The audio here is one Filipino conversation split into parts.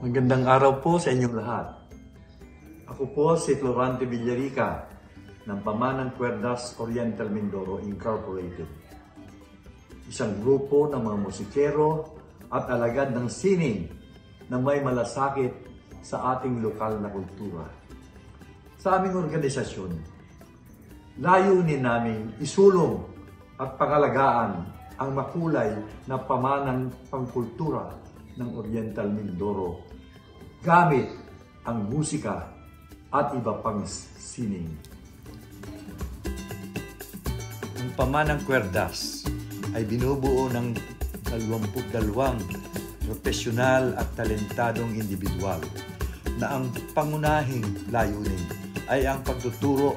Magandang araw po sa inyong lahat. Ako po si Florante Villarica ng Pamanang Cuerdas Oriental Mindoro Incorporated. Isang grupo ng mga musikero at alagad ng sining na may malasakit sa ating lokal na kultura. Sa aming organisasyon, layunin namin isulong at pangalagaan ang makulay na pamanang pangkultura ng Oriental Mindoro gamit ang musika at iba pang sining. Ang Pamanang Cuerdas ay binubuo ng 22 profesional at talentadong individual na ang pangunahing layunin ay ang pagtuturo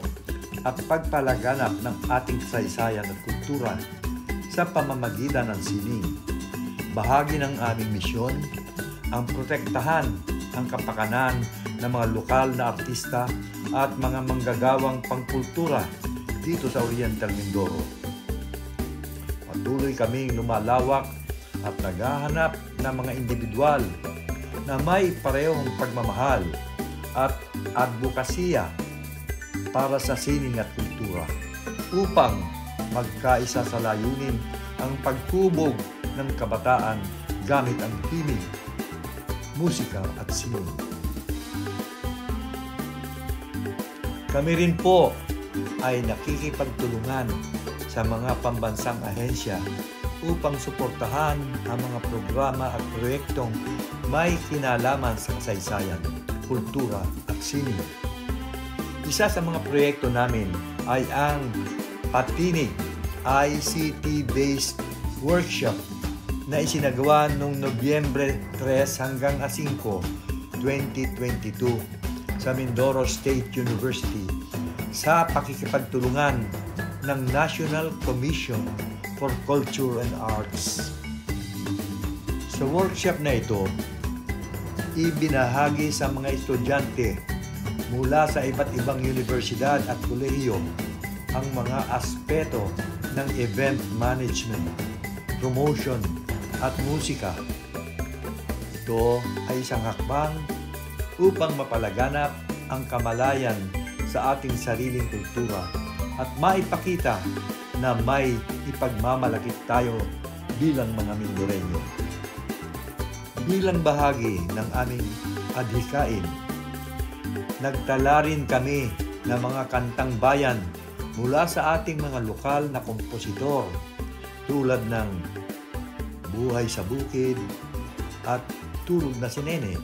at pagpalaganap ng ating kasaysayan at kultura sa pamamagitan ng sining. Bahagi ng aming misyon ang protektahan ang kapakanan ng mga lokal na artista at mga manggagawang pangkultura dito sa Oriental Mindoro. Patuloy kaming lumalawak at naghahanap ng mga individual na may parehong pagmamahal at advokasya para sa sining at kultura upang magkaisa sa layunin ang pagtubog ng kabataan gamit ang himig, musika at sining. Kami rin po ay nakikipagtulungan sa mga pambansang ahensya upang suportahan ang mga programa at proyektong may kinalaman sa kasaysayan, kultura at sining. Isa sa mga proyekto namin ay ang Patinig ICT-based workshop na isinagawa noong Nobyembre 3 hanggang 5, 2022 sa Mindoro State University sa pakikipagtulungan ng National Commission for Culture and Arts. Sa workshop na ito, ibinahagi sa mga estudyante mula sa iba't ibang universidad at kolehiyo ang mga aspeto ng event management, promotion, at musika. Ito ay isang hakbang upang mapalaganap ang kamalayan sa ating sariling kultura at maipakita na may ipagmamalakit tayo bilang mga Mindoreño. Bilang bahagi ng aming adhikain, nagtala rin kami ng mga kantang bayan mula sa ating mga lokal na kompositor tulad ng Buhay sa Bukid at Tulog na si Nene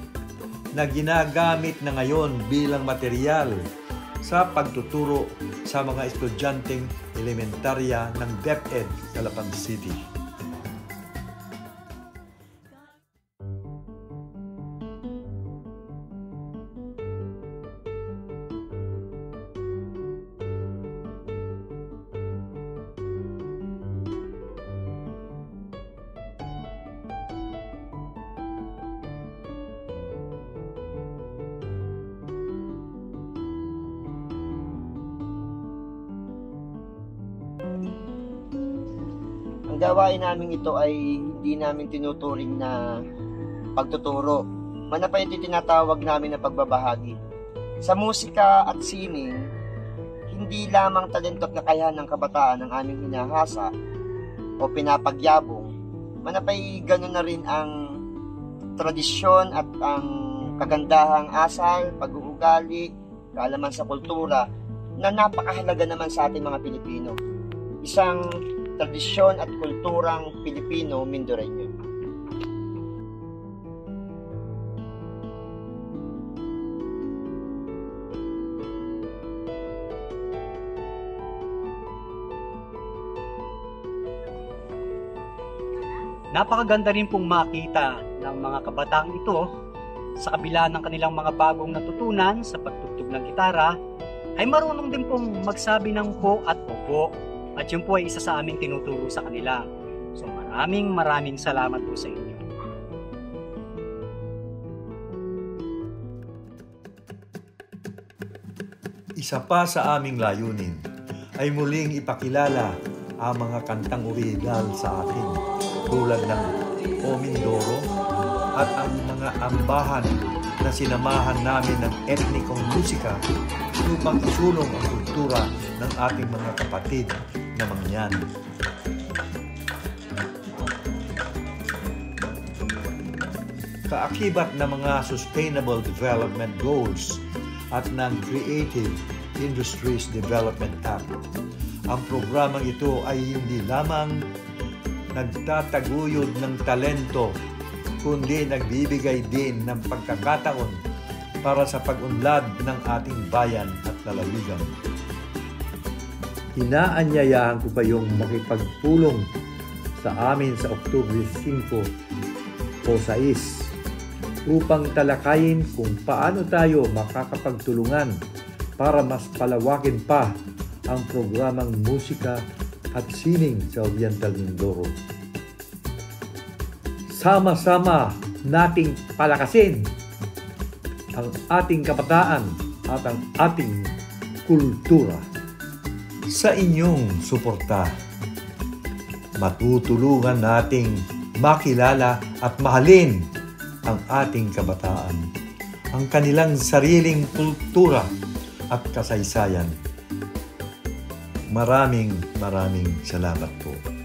na ginagamit na ngayon bilang material sa pagtuturo sa mga estudyanteng elementarya ng DepEd Calapan City. Ang gawain namin ito ay hindi namin tinuturing na pagtuturo. Manapay ito tinatawag namin na pagbabahagi. Sa musika at sining, hindi lamang talento at kakayahan ng kabataan ang aming hinahasa o pinapagyabong. Manapay ganoon na rin ang tradisyon at ang kagandahang asal, pag-uugali, kaalaman sa kultura na napakahalaga naman sa ating mga Pilipino. Isang tradisyon at kulturang Pilipino-Mindoreño. Napakaganda rin pong makita ng mga kabataang ito sa kabila ng kanilang mga bagong natutunan sa pagtugtog ng gitara ay marunong din pong magsabi ng ho at opo At yun po ay isa sa aming tinuturo sa kanila. So maraming salamat po sa inyo. Isa pa sa aming layunin ay muling ipakilala ang mga kantang orihinal sa atin tulad ng O Mindoro at ang mga ambahan na sinamahan namin ng etnikong musika upang isulong ang kultura ng ating mga kapatid na Mangyan. Kaakibat ng mga Sustainable Development Goals at ng Creative Industries Development Act. Ang programang ito ay hindi lamang nagtataguyod ng talento, kundi nagbibigay din ng pagkakataon para sa pag-unlad ng ating bayan at lalawigan. Inaanyayahan ko kayong makipagpulong sa amin sa Oktubre 5 o 6 upang talakayin kung paano tayo makakapagtulungan para mas palawakin pa ang programang musika at sining sa Oriental Mindoro. Sama-sama nating palakasin ang ating kabataan at ang ating kultura. Sa inyong suporta, matutulungan nating makilala at mahalin ang ating kabataan, ang kanilang sariling kultura at kasaysayan. Maraming salamat po.